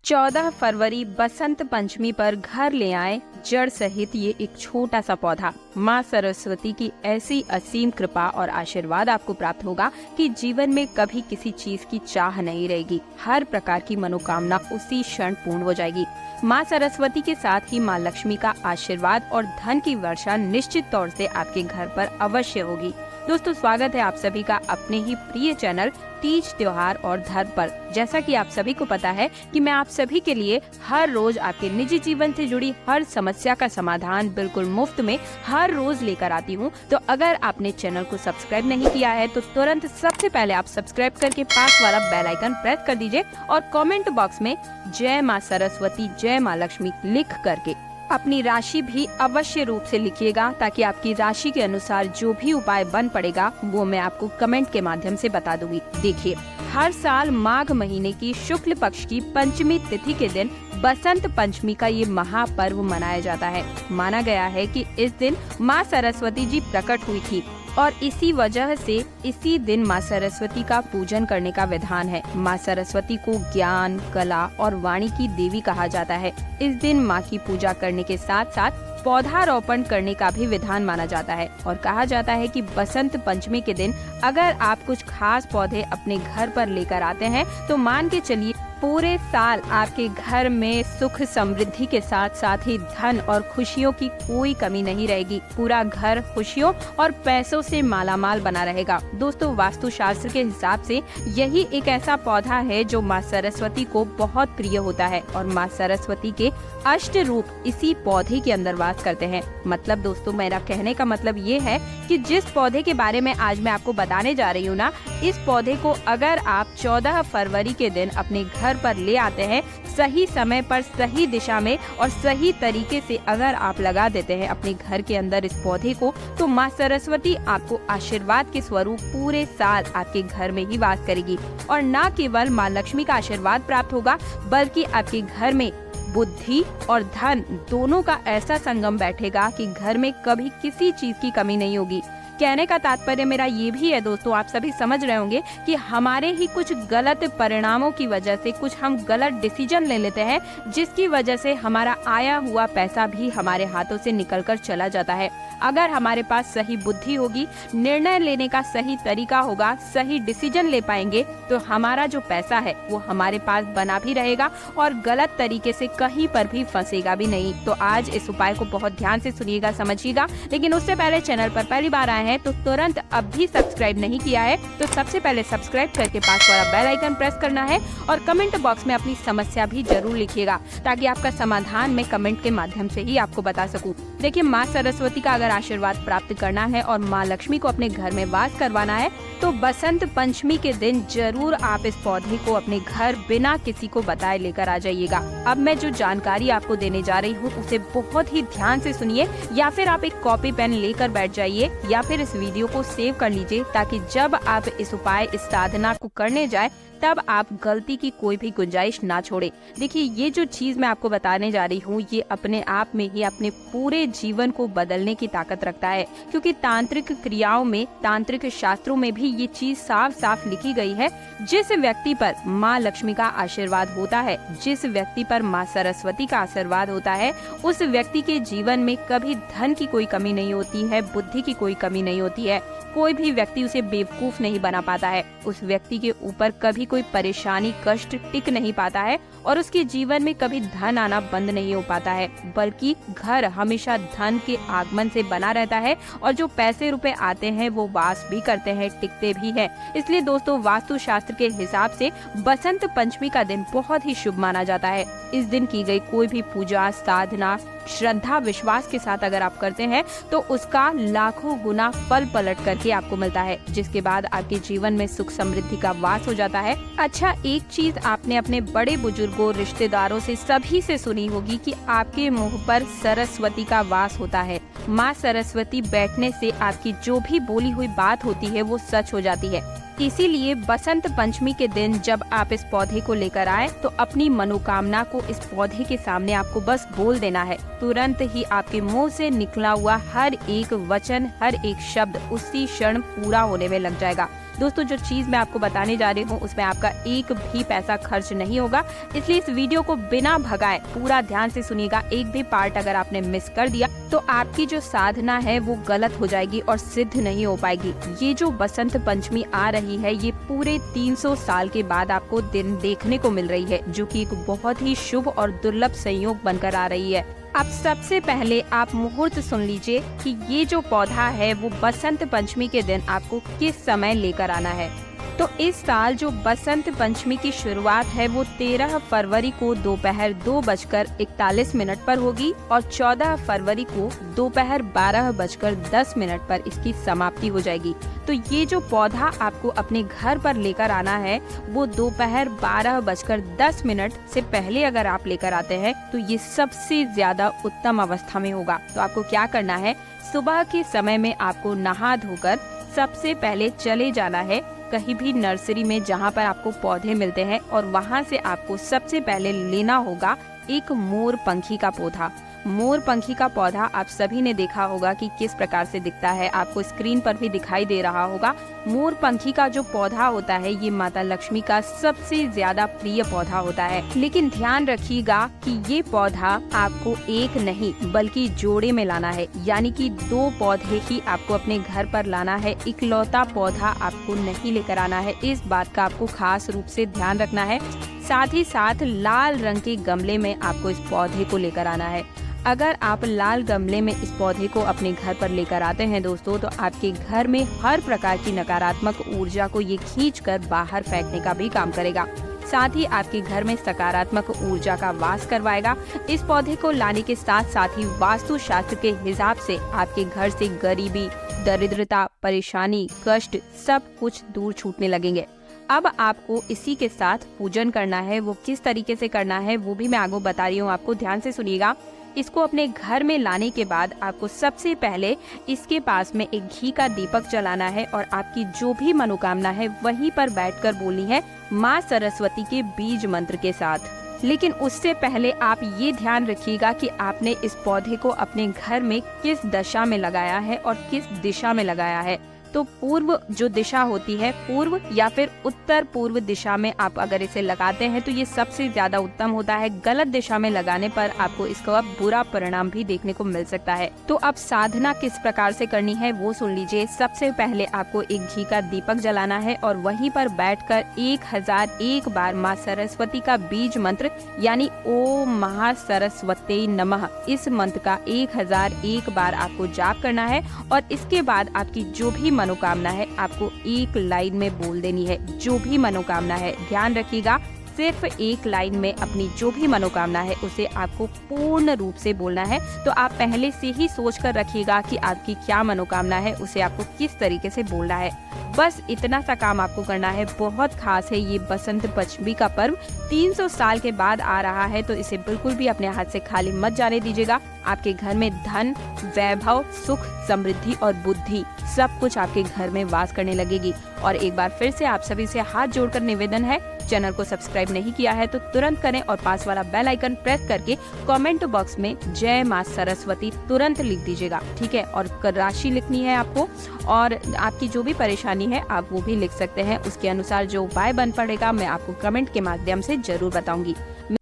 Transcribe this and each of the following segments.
14 फरवरी बसंत पंचमी पर घर ले आए जड़ सहित ये एक छोटा सा पौधा। माँ सरस्वती की ऐसी असीम कृपा और आशीर्वाद आपको प्राप्त होगा कि जीवन में कभी किसी चीज की चाह नहीं रहेगी। हर प्रकार की मनोकामना उसी क्षण पूर्ण हो जाएगी। माँ सरस्वती के साथ ही माँ लक्ष्मी का आशीर्वाद और धन की वर्षा निश्चित तौर से आपके घर पर अवश्य होगी। दोस्तों, स्वागत है आप सभी का अपने ही प्रिय चैनल तीज त्योहार और धर्म पर। जैसा कि आप सभी को पता है कि मैं आप सभी के लिए हर रोज आपके निजी जीवन से जुड़ी हर समस्या का समाधान बिल्कुल मुफ्त में हर रोज लेकर आती हूं। तो अगर आपने चैनल को सब्सक्राइब नहीं किया है तो तुरंत सबसे पहले आप सब्सक्राइब करके पास वाला बेल आइकन प्रेस कर दीजिए और कमेंट बॉक्स में जय माँ सरस्वती जय माँ लक्ष्मी लिख करके अपनी राशि भी अवश्य रूप से लिखिएगा, ताकि आपकी राशि के अनुसार जो भी उपाय बन पड़ेगा वो मैं आपको कमेंट के माध्यम से बता दूंगी। देखिए, हर साल माघ महीने की शुक्ल पक्ष की पंचमी तिथि के दिन बसंत पंचमी का ये महापर्व मनाया जाता है। माना गया है कि इस दिन माँ सरस्वती जी प्रकट हुई थी और इसी वजह से इसी दिन माँ सरस्वती का पूजन करने का विधान है। माँ सरस्वती को ज्ञान, कला और वाणी की देवी कहा जाता है। इस दिन माँ की पूजा करने के साथ साथ पौधारोपण करने का भी विधान माना जाता है और कहा जाता है कि बसंत पंचमी के दिन अगर आप कुछ खास पौधे अपने घर पर लेकर आते हैं तो मान के चलिए पूरे साल आपके घर में सुख समृद्धि के साथ साथ ही धन और खुशियों की कोई कमी नहीं रहेगी। पूरा घर खुशियों और पैसों से मालामाल बना रहेगा। दोस्तों, वास्तु शास्त्र के हिसाब से यही एक ऐसा पौधा है जो माँ सरस्वती को बहुत प्रिय होता है और माँ सरस्वती के अष्ट रूप इसी पौधे के अंदर वास करते हैं। मतलब दोस्तों, मेरा कहने का मतलब ये है कि जिस पौधे के बारे में आज मैं आपको बताने जा रही हूँ ना, इस पौधे को अगर आप 14 फरवरी के दिन अपने घर पर ले आते हैं, सही समय पर सही दिशा में और सही तरीके से अगर आप लगा देते हैं अपने घर के अंदर इस पौधे को, तो माँ सरस्वती आपको आशीर्वाद के स्वरूप पूरे साल आपके घर में ही वास करेगी। और न केवल माँ लक्ष्मी का आशीर्वाद प्राप्त होगा, बल्कि आपके घर में बुद्धि और धन दोनों का ऐसा संगम बैठेगा कि घर में कभी किसी चीज की कमी नहीं होगी। कहने का तात्पर्य मेरा ये भी है दोस्तों, आप सभी समझ रहे होंगे कि हमारे ही कुछ गलत परिणामों की वजह से कुछ हम गलत डिसीजन ले लेते हैं, जिसकी वजह से हमारा आया हुआ पैसा भी हमारे हाथों से निकलकर चला जाता है। अगर हमारे पास सही बुद्धि होगी, निर्णय लेने का सही तरीका होगा, सही डिसीजन ले पाएंगे, तो हमारा जो पैसा है वो हमारे पास बना भी रहेगा और गलत तरीके से कहीं पर भी फंसेगा भी नहीं। तो आज इस उपाय को बहुत ध्यान से सुनिएगा, समझिएगा। लेकिन उससे पहले चैनल पर पहली बार आए हैं तो तुरंत अब भी सब्सक्राइब नहीं किया है तो सबसे पहले सब्सक्राइब करके पास वाला बेल आइकन प्रेस करना है और कमेंट बॉक्स में अपनी समस्या भी जरूर लिखिएगा, ताकि आपका समाधान मैं कमेंट के माध्यम से ही आपको बता सकूं। देखिए, माँ सरस्वती का अगर आशीर्वाद प्राप्त करना है और माँ लक्ष्मी को अपने घर में वास करवाना है तो बसंत पंचमी के दिन जरूर आप इस पौधे को अपने घर बिना किसी को बताए लेकर आ जाइएगा। अब मैं जो जानकारी आपको देने जा रही हूँ उसे बहुत ही ध्यान से सुनिए, या फिर आप एक कॉपी पेन लेकर बैठ जाइए या फिर इस वीडियो को सेव कर लीजिए, ताकि जब आप इस उपाय, इस साधना को करने जाए तब आप गलती की कोई भी गुंजाइश ना छोड़े। देखिए, ये जो चीज मैं आपको बताने जा रही हूँ ये अपने आप में ही अपने पूरे जीवन को बदलने की ताकत रखता है, क्योंकि तांत्रिक क्रियाओं में, तांत्रिक शास्त्रों में भी ये चीज साफ साफ लिखी गई है। जिस व्यक्ति पर माँ लक्ष्मी का आशीर्वाद होता है, जिस व्यक्ति पर माँ सरस्वती का आशीर्वाद होता है, उस व्यक्ति के जीवन में कभी धन की कोई कमी नहीं होती है, बुद्धि की कोई कमी नहीं होती है। कोई भी व्यक्ति उसे बेवकूफ नहीं बना पाता है। उस व्यक्ति के ऊपर कभी कोई परेशानी, कष्ट टिक नहीं पाता है और उसके जीवन में कभी धन आना बंद नहीं हो पाता है, बल्कि घर हमेशा धन के आगमन से बना रहता है और जो पैसे रुपए आते हैं वो वास भी करते हैं, टिकते भी हैं। इसलिए दोस्तों, वास्तु शास्त्र के हिसाब से बसंत पंचमी का दिन बहुत ही शुभ माना जाता है। इस दिन की गई कोई भी पूजा, साधना, श्रद्धा, विश्वास के साथ अगर आप करते हैं तो उसका लाखों गुना फल पलट करके आपको मिलता है, जिसके बाद आपके जीवन में सुख समृद्धि का वास हो जाता है। अच्छा, एक चीज आपने अपने बड़े बुजुर्गों, रिश्तेदारों से, सभी से सुनी होगी कि आपके मुंह पर सरस्वती का वास होता है। माँ सरस्वती बैठने से आपकी जो भी बोली हुई बात होती है वो सच हो जाती है। इसीलिए बसंत पंचमी के दिन जब आप इस पौधे को लेकर आए तो अपनी मनोकामना को इस पौधे के सामने आपको बस बोल देना है। तुरंत ही आपके मुंह से निकला हुआ हर एक वचन, हर एक शब्द उसी क्षण पूरा होने में लग जाएगा। दोस्तों जो चीज मैं आपको बताने जा रही हूँ उसमें आपका एक भी पैसा खर्च नहीं होगा, इसलिए इस वीडियो को बिना भगाए पूरा ध्यान से सुनिएगा। एक भी पार्ट अगर आपने मिस कर दिया तो आपकी जो साधना है वो गलत हो जाएगी और सिद्ध नहीं हो पाएगी। ये जो बसंत पंचमी आ रही है ये पूरे 300 साल के बाद आपको दिन देखने को मिल रही है, जो कि एक बहुत ही शुभ और दुर्लभ संयोग बनकर आ रही है। अब सबसे पहले आप मुहूर्त सुन लीजिए कि ये जो पौधा है वो बसंत पंचमी के दिन आपको किस समय लेकर आना है। तो इस साल जो बसंत पंचमी की शुरुआत है वो 13 फरवरी को दोपहर 2:41 पर होगी और 14 फरवरी को दोपहर 12:10 पर इसकी समाप्ति हो जाएगी। तो ये जो पौधा आपको अपने घर पर लेकर आना है वो दोपहर 12:10 से पहले अगर आप लेकर आते हैं तो ये सबसे ज्यादा उत्तम अवस्था में होगा। तो आपको क्या करना है, सुबह के समय में आपको नहा धोकर सबसे पहले चले जाना है कहीं भी नर्सरी में जहाँ पर आपको पौधे मिलते हैं और वहाँ से आपको सबसे पहले लेना होगा एक मोर पंखी का पौधा। मोर पंखी का पौधा आप सभी ने देखा होगा कि किस प्रकार से दिखता है, आपको स्क्रीन पर भी दिखाई दे रहा होगा। मोर पंखी का जो पौधा होता है ये माता लक्ष्मी का सबसे ज्यादा प्रिय पौधा होता है। लेकिन ध्यान रखिएगा कि ये पौधा आपको एक नहीं बल्कि जोड़े में लाना है, यानी कि 2 पौधे ही आपको अपने घर पर लाना है, इकलौता पौधा आपको नहीं लेकर आना है। इस बात का आपको खास रूप से ध्यान रखना है। साथ ही साथ लाल रंग के गमले में आपको इस पौधे को लेकर आना है। अगर आप लाल गमले में इस पौधे को अपने घर पर लेकर आते हैं दोस्तों, तो आपके घर में हर प्रकार की नकारात्मक ऊर्जा को ये खींचकर बाहर फेंकने का भी काम करेगा। साथ ही आपके घर में सकारात्मक ऊर्जा का वास करवाएगा। इस पौधे को लाने के साथ साथ ही वास्तु शास्त्र के हिसाब से आपके घर से गरीबी, दरिद्रता, परेशानी, कष्ट सब कुछ दूर छूटने लगेंगे। अब आपको इसी के साथ पूजन करना है। वो किस तरीके से करना है वो भी मैं आगे बता रही हूँ, आपको ध्यान से सुनिएगा। इसको अपने घर में लाने के बाद आपको सबसे पहले इसके पास में एक घी का दीपक जलाना है और आपकी जो भी मनोकामना है वहीं पर बैठकर बोलनी है माँ सरस्वती के बीज मंत्र के साथ। लेकिन उससे पहले आप ये ध्यान रखिएगा कि आपने इस पौधे को अपने घर में किस दशा में लगाया है और किस दिशा में लगाया है। तो पूर्व जो दिशा होती है, पूर्व या फिर उत्तर पूर्व दिशा में आप अगर इसे लगाते हैं तो ये सबसे ज्यादा उत्तम होता है। गलत दिशा में लगाने पर आपको इसका बुरा परिणाम भी देखने को मिल सकता है। तो अब साधना किस प्रकार से करनी है वो सुन लीजिए। सबसे पहले आपको एक घी का दीपक जलाना है और वहीं पर बैठकर 1001 बार माँ सरस्वती का बीज मंत्र यानी ओम महासरस्वती नमः, इस मंत्र का 1001 बार आपको जाप करना है और इसके बाद आपकी जो भी मनोकामना है आपको एक लाइन में बोल देनी है। जो भी मनोकामना है, ध्यान रखिएगा, सिर्फ एक लाइन में अपनी जो भी मनोकामना है उसे आपको पूर्ण रूप से बोलना है। तो आप पहले से ही सोच कर रखिएगा कि आपकी क्या मनोकामना है, उसे आपको किस तरीके से बोलना है। बस इतना सा काम आपको करना है। बहुत खास है ये बसंत पंचमी का पर्व, 300 साल के बाद आ रहा है, तो इसे बिल्कुल भी अपने हाथ से खाली मत जाने दीजिएगा। आपके घर में धन, वैभव, सुख, समृद्धि और बुद्धि सब कुछ आपके घर में वास करने लगेगी। और एक बार फिर से आप सभी से हाथ जोड़कर निवेदन है, चैनल को सब्सक्राइब नहीं किया है तो तुरंत करें और पास वाला बेल आइकन प्रेस करके कमेंट बॉक्स में जय माँ सरस्वती तुरंत लिख दीजिएगा, ठीक है। और राशि लिखनी है आपको और आपकी जो भी परेशानी है आप वो भी लिख सकते हैं। उसके अनुसार जो उपाय बन पड़ेगा मैं आपको कमेंट के माध्यम से जरूर बताऊंगी।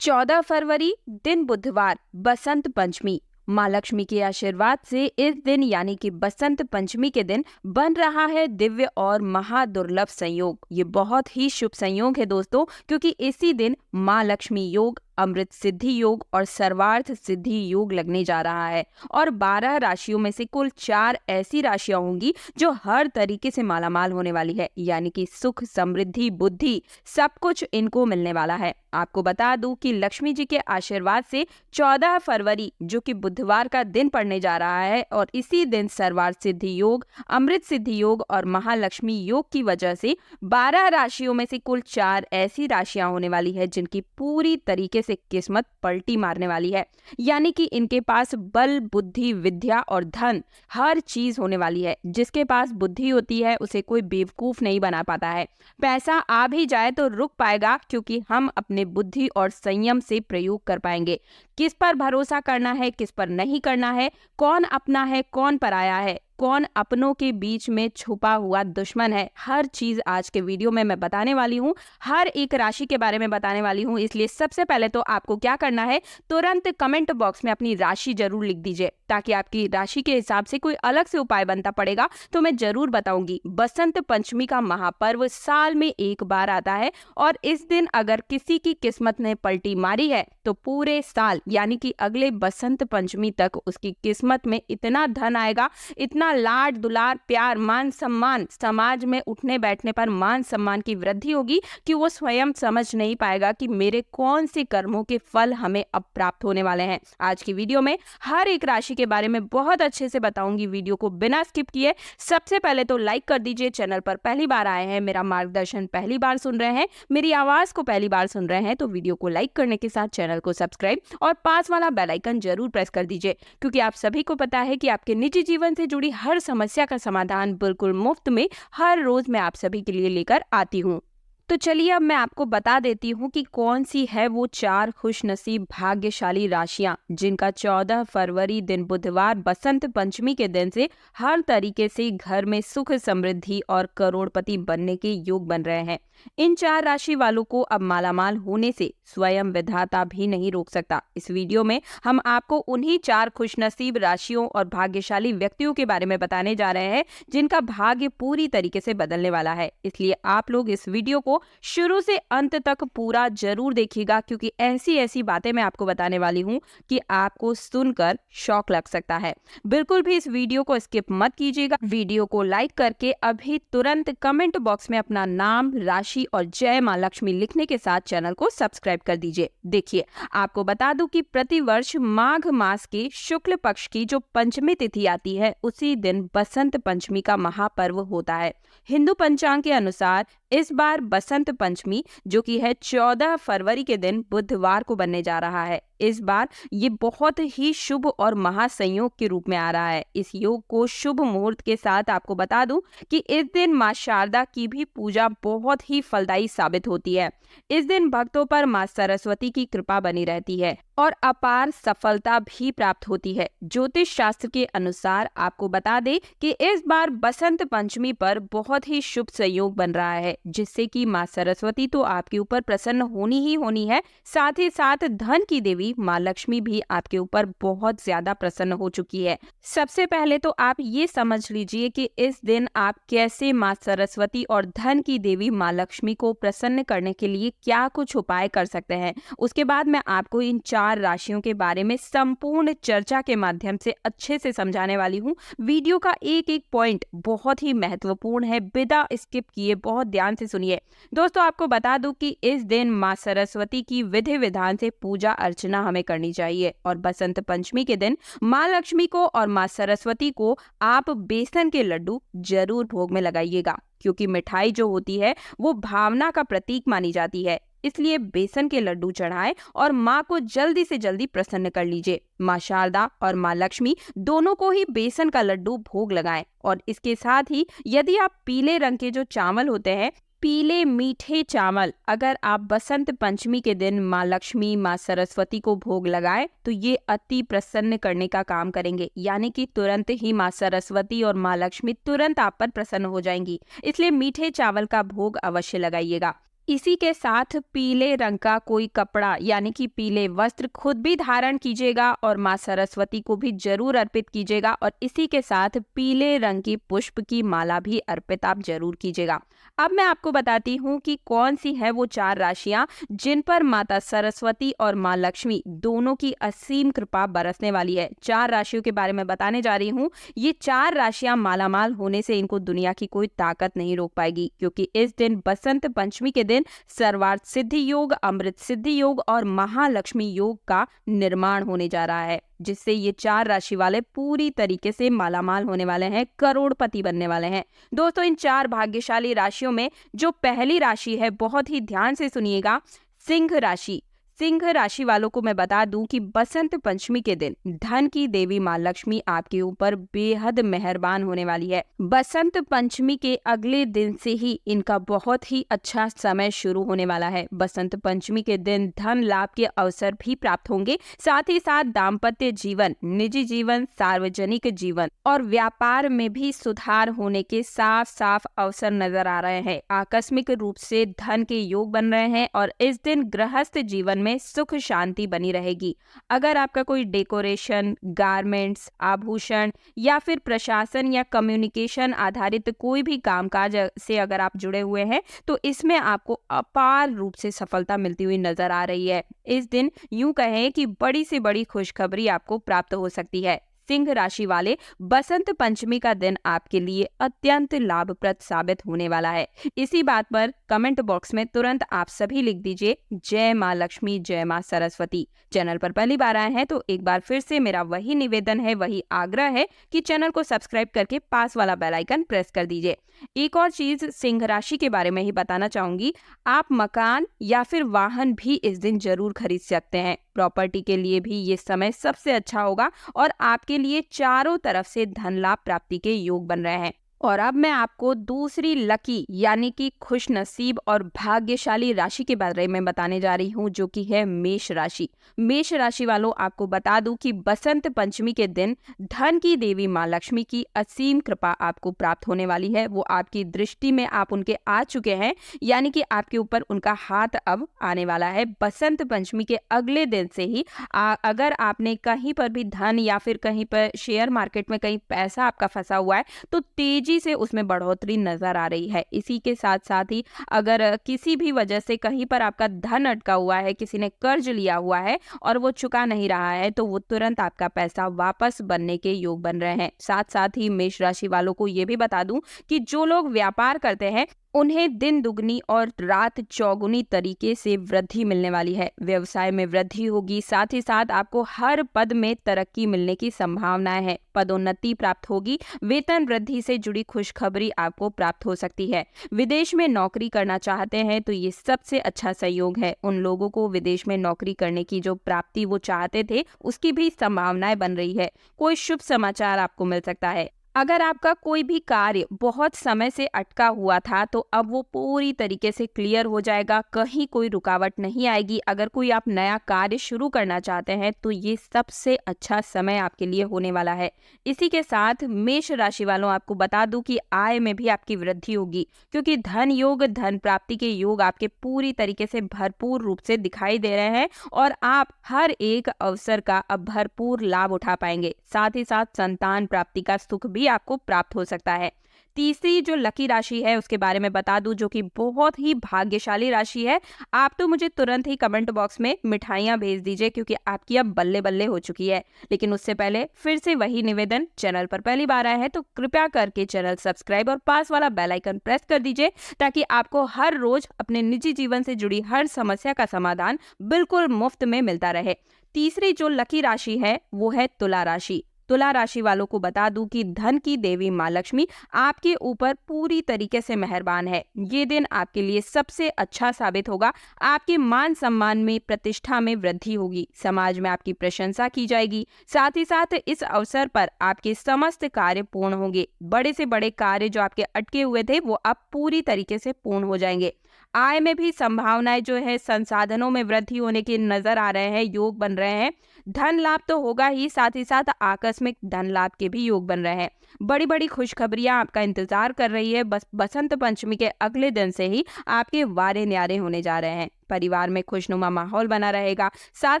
14 फरवरी दिन बुधवार, बसंत पंचमी। माँ लक्ष्मी के आशीर्वाद से इस दिन यानी कि बसंत पंचमी के दिन बन रहा है दिव्य और महादुर्लभ संयोग। ये बहुत ही शुभ संयोग है दोस्तों, क्योंकि इसी दिन माँ लक्ष्मी योग, अमृत सिद्धि योग और सर्वार्थ सिद्धि योग लगने जा रहा है। और 12 राशियों में से कुल 4 ऐसी राशियां होंगी जो हर तरीके से मालामाल होने वाली है, यानी कि सुख, समृद्धि, बुद्धि सब कुछ इनको मिलने वाला है। आपको बता दूं कि लक्ष्मी जी के आशीर्वाद से 14 फरवरी जो कि बुधवार का दिन पड़ने जा रहा है और इसी दिन सर्वार्थ सिद्धि योग, अमृत सिद्धि योग और महालक्ष्मी योग की वजह से 12 राशियों में से कुल 4 ऐसी राशियां होने वाली है जिनकी पूरी तरीके से किस्मत पलटी मारने वाली है। यानी कि इनके पास बल, बुद्धि, विद्या और धन हर चीज होने वाली है। जिसके पास बुद्धि होती है उसे कोई बेवकूफ नहीं बना पाता है। पैसा आ भी जाए तो रुक पाएगा, क्योंकि हम अपने बुद्धि और संयम से प्रयोग कर पाएंगे। किस पर भरोसा करना है, किस पर नहीं करना है, कौन अपना है, कौन पराया है, कौन अपनों के बीच में छुपा हुआ दुश्मन है, हर चीज आज के वीडियो में मैं बताने वाली हूँ। हर एक राशि के बारे में बताने वाली हूँ। इसलिए सबसे पहले तो आपको क्या करना है, तुरंत कमेंट बॉक्स में अपनी राशि जरूर लिख दीजिए, ताकि आपकी राशि के हिसाब से कोई अलग से उपाय बनता पड़ेगा तो मैं जरूर बताऊंगी। बसंत पंचमी का महापर्व साल में एक बार आता है और इस दिन अगर किसी की किस्मत ने पलटी मारी है तो पूरे साल यानी कि अगले बसंत पंचमी तक उसकी किस्मत में इतना धन आएगा, इतना लाड दुलार प्यार मान सम्मान, समाज में उठने बैठने पर मान सम्मान की वृद्धि होगी कि वो स्वयं समझ नहीं पाएगा कि मेरे कौन से कर्मों के फल हमें अब प्राप्त होने वाले हैं। आज की वीडियो में हर एक राशि के बारे में बहुत अच्छे से बताऊंगी। वीडियो को बिना स्किप किए सबसे पहले तो लाइक कर दीजिए। चैनल पर पहली बार आए हैं, मेरा मार्गदर्शन पहली बार सुन रहे हैं, मेरी आवाज को पहली बार सुन रहे हैं तो वीडियो को लाइक करने के साथ चैनल को सब्सक्राइब और पास वाला बेल आइकन जरूर प्रेस कर दीजिए, क्योंकि आप सभी को पता है कि आपके निजी जीवन से जुड़ी हर समस्या का समाधान बिल्कुल मुफ्त में हर रोज मैं आप सभी के लिए लेकर आती हूँ। तो चलिए अब मैं आपको बता देती हूँ कि कौन सी है वो 4 खुशनसीब भाग्यशाली राशियां जिनका 14 फरवरी दिन बुधवार बसंत पंचमी के दिन से हर तरीके से घर में सुख समृद्धि और करोड़पति बनने के योग बन रहे हैं। इन 4 राशि वालों को अब मालामाल होने से स्वयं विधाता भी नहीं रोक सकता। इस वीडियो में हम आपको उन्हीं 4 खुशनसीब राशियों और भाग्यशाली व्यक्तियों के बारे में बताने जा रहे हैं जिनका भाग्य पूरी तरीके से बदलने वाला है। इसलिए आप लोग इस वीडियो को शुरू से अंत तक पूरा जरूर देखिएगा, क्योंकि ऐसी ऐसी बातें मैं आपको बताने वाली हूँ कि आपको सुनकर शौक लग सकता है। बिल्कुल भी इस वीडियो को स्किप मत कीजिएगा। वीडियो को लाइक करके अभी तुरंत कमेंट बॉक्स में अपना नाम, राशि और जय मां लक्ष्मी लिखने के साथ चैनल को सब्सक्राइब कर दीजिए। देखिए, आपको बता दूं कि प्रतिवर्ष माघ मास के शुक्ल पक्ष की जो पंचमी तिथि आती है उसी दिन बसंत पंचमी का महापर्व होता है। हिंदू पंचांग के अनुसार इस बार बसंत पंचमी जो कि है 14 फरवरी के दिन बुधवार को बनने जा रहा है। इस बार ये बहुत ही शुभ और महासंयोग के रूप में आ रहा है। इस योग को शुभ मुहूर्त के साथ आपको बता दूं कि इस दिन मां शारदा की भी पूजा बहुत ही फलदायी साबित होती है। इस दिन भक्तों पर मां सरस्वती की कृपा बनी रहती है और अपार सफलता भी प्राप्त होती है। ज्योतिष शास्त्र के अनुसार आपको बता दें कि इस बार बसंत पंचमी पर बहुत ही शुभ संयोग बन रहा है, जिससे कि मां सरस्वती तो आपके ऊपर प्रसन्न होनी ही होनी है, साथ ही साथ धन की देवी मां लक्ष्मी भी आपके ऊपर बहुत ज्यादा प्रसन्न हो चुकी है। सबसे पहले तो आप ये समझ लीजिए कि इस दिन आप कैसे मां सरस्वती और धन की देवी मां लक्ष्मी को प्रसन्न करने के लिए क्या कुछ उपाय कर सकते हैं। उसके बाद मैं आपको इन 4 राशियों के बारे में संपूर्ण चर्चा के माध्यम से अच्छे से समझाने वाली हूँ। वीडियो का एक एक पॉइंट बहुत ही महत्वपूर्ण है, बिना स्किप किए बहुत ध्यान से सुनिए। दोस्तों, आपको बता दूं कि इस दिन मां सरस्वती की विधि विधान से पूजा अर्चना हमें करनी चाहिए और बसंत पंचमी के दिन मां लक्ष्मी को और मां सरस्वती को आप बेसन के लड्डू जरूर भोग में लगाइएगा, क्योंकि मिठाई जो होती है वो भावना का प्रतीक मानी जाती है। इसलिए बेसन के लड्डू चढ़ाएं और माँ को जल्दी से जल्दी प्रसन्न कर लीजिए। माँ शारदा और माँ लक्ष्मी दोनों को ही बेसन का लड्डू भोग लगाएं और इसके साथ ही यदि आप पीले रंग के जो चावल होते हैं, पीले मीठे चावल, अगर आप बसंत पंचमी के दिन माँ लक्ष्मी, माँ सरस्वती को भोग लगाएं तो ये अति प्रसन्न करने का काम करेंगे, यानी कि तुरंत ही माँ सरस्वती और माँ लक्ष्मी तुरंत आप पर प्रसन्न हो जाएंगी। इसलिए मीठे चावल का भोग अवश्य लगाइएगा। इसी के साथ पीले रंग का कोई कपड़ा यानी कि पीले वस्त्र खुद भी धारण कीजिएगा और माँ सरस्वती को भी जरूर अर्पित कीजिएगा और इसी के साथ पीले रंग की पुष्प की माला भी अर्पित आप जरूर कीजिएगा। अब मैं आपको बताती हूँ कि कौन सी है वो 4 राशियां जिन पर माता सरस्वती और माँ लक्ष्मी दोनों की असीम कृपा बरसने वाली है। 4 राशियों के बारे में बताने जा रही हूँ। ये 4 राशियां मालामाल होने से इनको दुनिया की कोई ताकत नहीं रोक पाएगी, क्योंकि इस दिन बसंत पंचमी के दिन सर्वार्थ सिद्धि योग, अमृत सिद्धि योग और महालक्ष्मी योग का निर्माण होने जा रहा है, जिससे ये 4 राशि वाले पूरी तरीके से मालामाल होने वाले हैं, करोड़पति बनने वाले हैं। दोस्तों, इन 4 भाग्यशाली राशियों में जो पहली राशि है, बहुत ही ध्यान से सुनिएगा, सिंह राशि। सिंह राशि वालों को मैं बता दूं कि बसंत पंचमी के दिन धन की देवी माँ लक्ष्मी आपके ऊपर बेहद मेहरबान होने वाली है। बसंत पंचमी के अगले दिन से ही इनका बहुत ही अच्छा समय शुरू होने वाला है। बसंत पंचमी के दिन धन लाभ के अवसर भी प्राप्त होंगे। साथ ही साथ दाम्पत्य जीवन, निजी जीवन, सार्वजनिक जीवन और व्यापार में भी सुधार होने के साफ साफ अवसर नजर आ रहे हैं। आकस्मिक रूप से धन के योग बन रहे हैं और इस दिन गृहस्थ जीवन में सुख शांति बनी रहेगी। अगर आपका कोई डेकोरेशन, गारमेंट्स, आभूषण या फिर प्रशासन या कम्युनिकेशन आधारित कोई भी कामकाज से अगर आप जुड़े हुए हैं तो इसमें आपको अपार रूप से सफलता मिलती हुई नजर आ रही है। इस दिन यूं कहें कि बड़ी से बड़ी खुशखबरी आपको प्राप्त हो सकती है। सिंह राशि वाले, बसंत पंचमी का दिन आपके लिए अत्यंत लाभप्रद साबित होने वाला है। इसी बात पर कमेंट बॉक्स में तुरंत आप सभी लिख दीजिए जय माँ लक्ष्मी, जय माँ सरस्वती। चैनल पर पहली बार आए हैं तो एक बार फिर से मेरा वही निवेदन है, वही आग्रह है कि चैनल को सब्सक्राइब करके पास वाला बेल आइकन प्रेस कर दीजिए। एक और चीज सिंह राशि के बारे में ही बताना चाहूंगी, आप मकान या फिर वाहन भी इस दिन जरूर खरीद सकते हैं। प्रॉपर्टी के लिए भी ये समय सबसे अच्छा होगा और आपके लिए चारों तरफ से धन लाभ प्राप्ति के योग बन रहे हैं। और अब मैं आपको दूसरी लकी यानी कि खुश नसीब और भाग्यशाली राशि के बारे में बताने जा रही हूँ, जो कि है मेष राशि। मेष राशि वालों, आपको बता दूं कि बसंत पंचमी के दिन धन की देवी माँ लक्ष्मी की असीम कृपा आपको प्राप्त होने वाली है। वो आपकी दृष्टि में आप उनके आ चुके हैं, यानी कि आपके ऊपर उनका हाथ अब आने वाला है। बसंत पंचमी के अगले दिन से ही अगर आपने कहीं पर भी धन या फिर कहीं पर शेयर मार्केट में कहीं पैसा आपका फंसा हुआ है तो तेजी से उसमें बढ़ोतरी नजर आ रही है। इसी के साथ साथ ही अगर किसी भी वजह से कहीं पर आपका धन अटका हुआ है, किसी ने कर्ज लिया हुआ है और वो चुका नहीं रहा है, तो वो तुरंत आपका पैसा वापस बनने के योग बन रहे हैं। साथ साथ ही मेष राशि वालों को ये भी बता दूं कि जो लोग व्यापार करते हैं उन्हें दिन दुगनी और रात चौगुनी तरीके से वृद्धि मिलने वाली है। व्यवसाय में वृद्धि होगी, साथ ही साथ आपको हर पद में तरक्की मिलने की संभावनाएं है। पदोन्नति प्राप्त होगी, वेतन वृद्धि से जुड़ी खुशखबरी आपको प्राप्त हो सकती है। विदेश में नौकरी करना चाहते हैं तो ये सबसे अच्छा सहयोग है। उन लोगों को विदेश में नौकरी करने की जो प्राप्ति वो चाहते थे उसकी भी संभावनाएं बन रही है। कोई शुभ समाचार आपको मिल सकता है। अगर आपका कोई भी कार्य बहुत समय से अटका हुआ था तो अब वो पूरी तरीके से क्लियर हो जाएगा, कहीं कोई रुकावट नहीं आएगी। अगर कोई आप नया कार्य शुरू करना चाहते हैं तो ये सबसे अच्छा समय आपके लिए होने वाला है। इसी के साथ मेष राशि वालों, आपको बता दूं कि आय में भी आपकी वृद्धि होगी, क्योंकि धन योग, धन प्राप्ति के योग आपके पूरी तरीके से भरपूर रूप से दिखाई दे रहे हैं और आप हर एक अवसर का अब भरपूर लाभ उठा पाएंगे। साथ ही साथ संतान प्राप्ति का सुख भी आपको प्राप्त हो सकता है। तीसरी जो लकी राशि है उसके बारे में बता दूं, जो कि बहुत ही भाग्यशाली राशि है। आप तो मुझे तुरंत ही कमेंट बॉक्स में मिठाइयां भेज दीजिए, क्योंकि आपकी अब बल्ले बल्ले हो चुकी है। लेकिन उससे पहले फिर से वही निवेदन, चैनल पर पहली बार आए हैं तो कृपया करके चैनल सब्सक्राइब और पास वाला बेल आइकन प्रेस कर दीजिए, ताकि आपको हर रोज अपने निजी जीवन से जुड़ी हर समस्या का समाधान बिल्कुल मुफ्त में मिलता रहे। तीसरी जो लकी राशि है वो है तुला राशि। तुला राशि वालों को बता दूं कि धन की देवी माँ लक्ष्मी आपके ऊपर पूरी तरीके से मेहरबान है। ये दिन आपके लिए सबसे अच्छा साबित होगा। आपके मान सम्मान में, प्रतिष्ठा में वृद्धि होगी, समाज में आपकी प्रशंसा की जाएगी। साथ ही साथ इस अवसर पर आपके समस्त कार्य पूर्ण होंगे। बड़े से बड़े कार्य जो आपके अटके हुए थे वो अब पूरी तरीके से पूर्ण हो जाएंगे। आय में भी संभावनाएं जो है, संसाधनों में वृद्धि होने के नजर आ रहे हैं, योग बन रहे हैं। धन लाभ तो होगा ही, साथ ही साथ आकस्मिक धन लाभ के भी योग बन रहे हैं। बड़ी बड़ी खुशखबरियां आपका इंतजार कर रही है। बस बसंत पंचमी के अगले दिन से ही आपके वारे न्यारे होने जा रहे हैं। परिवार में खुशनुमा माहौल बना रहेगा। साथ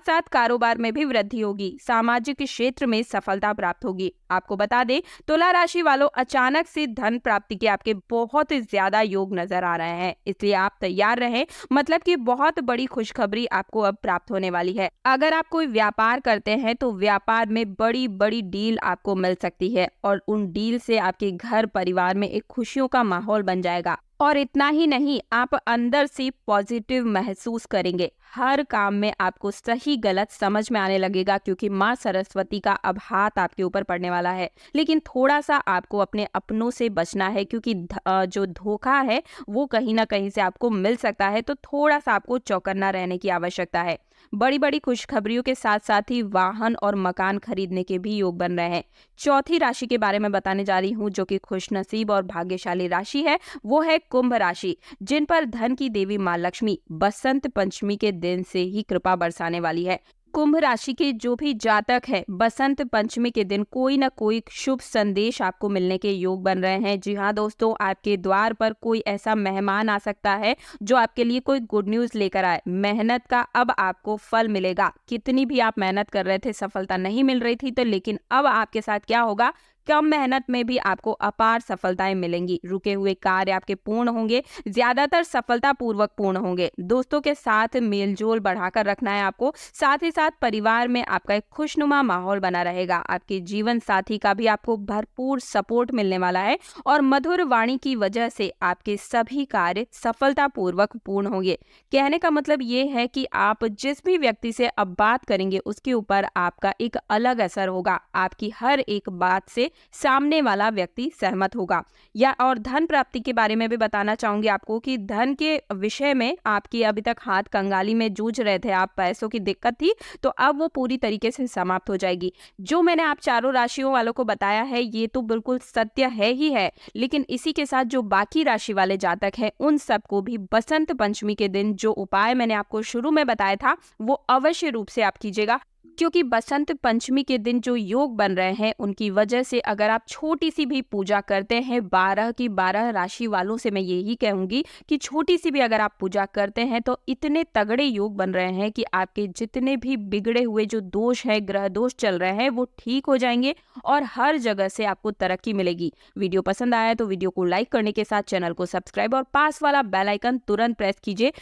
साथ कारोबार में भी वृद्धि होगी। सामाजिक क्षेत्र में सफलता प्राप्त होगी। आपको बता दें, तुला राशि वालों, अचानक से धन प्राप्ति के आपके बहुत ज्यादा योग नजर आ रहे हैं, इसलिए आप तैयार रहें। मतलब कि बहुत बड़ी खुशखबरी आपको अब प्राप्त होने वाली है। अगर आप कोई व्यापार करते हैं तो व्यापार में बड़ी बड़ी डील आपको मिल सकती है और उन डील से आपके घर परिवार में एक खुशियों का माहौल बन जाएगा। और इतना ही नहीं, आप अंदर से पॉजिटिव महसूस करेंगे। हर काम में आपको सही गलत समझ में आने लगेगा, क्योंकि माँ सरस्वती का अब हाथ आपके ऊपर पड़ने वाला है। लेकिन थोड़ा सा आपको अपने अपनों से बचना है, क्योंकि जो धोखा है वो कहीं ना कहीं से आपको मिल सकता है, तो थोड़ा सा आपको चौकन्ना रहने की आवश्यकता है। बड़ी बड़ी खुशखबरियों के साथ साथ ही वाहन और मकान खरीदने के भी योग बन रहे हैं। चौथी राशि के बारे में बताने जा रही हूँ जो कि खुशनसीब और भाग्यशाली राशि है, वो है कुंभ राशि, जिन पर धन की देवी माँ लक्ष्मी बसंत पंचमी के दिन से ही कृपा बरसाने वाली है। कुंभ राशि के जो भी जातक हैं, बसंत पंचमी के दिन कोई ना कोई शुभ संदेश आपको मिलने के योग बन रहे हैं। जी हाँ दोस्तों, आपके द्वार पर कोई ऐसा मेहमान आ सकता है जो आपके लिए कोई गुड न्यूज लेकर आए। मेहनत का अब आपको फल मिलेगा। कितनी भी आप मेहनत कर रहे थे, सफलता नहीं मिल रही थी, तो लेकिन अब आपके साथ क्या होगा, कम मेहनत में भी आपको अपार सफलताएं मिलेंगी। रुके हुए कार्य आपके पूर्ण होंगे, ज्यादातर सफलता पूर्वक पूर्ण होंगे। दोस्तों के साथ मेलजोल बढ़ाकर रखना है आपको। साथ ही साथ परिवार में आपका एक खुशनुमा माहौल बना रहेगा। आपके जीवन साथी का भी आपको भरपूर सपोर्ट मिलने वाला है और मधुर वाणी की वजह से आपके सभी कार्य सफलता पूर्वक पूर्ण होंगे। कहने का मतलब ये है कि आप जिस भी व्यक्ति से अब बात करेंगे उसके ऊपर आपका एक अलग असर होगा। आपकी हर एक बात से सामने वाला व्यक्ति सहमत होगा। या और धन प्राप्ति के बारे में भी बताना चाहूंगी आपको कि धन के विषय में आपकी अभी तक हाथ कंगाली में जूझ रहे थे, आप पैसों की दिक्कत थी, तो अब वो पूरी तरीके से समाप्त हो जाएगी। जो मैंने आप चारों राशियों वालों को बताया है ये तो बिल्कुल सत्य है ही है, लेकिन इसी के साथ जो बाकी राशि वाले जातक हैं उन सबको भी बसंत पंचमी के दिन जो उपाय मैंने आपको शुरू में बताया था वो अवश्य रूप से आप कीजिएगा, क्योंकि बसंत पंचमी के दिन जो योग बन रहे हैं उनकी वजह से अगर आप छोटी सी भी पूजा करते हैं, 12 की 12 राशि वालों से मैं यही कहूंगी कि छोटी सी भी अगर आप पूजा करते हैं तो इतने तगड़े योग बन रहे हैं कि आपके जितने भी बिगड़े हुए जो दोष है, ग्रह दोष चल रहे हैं, वो ठीक हो जाएंगे और हर जगह से आपको तरक्की मिलेगी। वीडियो पसंद आया तो वीडियो को लाइक करने के साथ चैनल को सब्सक्राइब और पास वाला बेल आइकन तुरंत प्रेस कीजिए।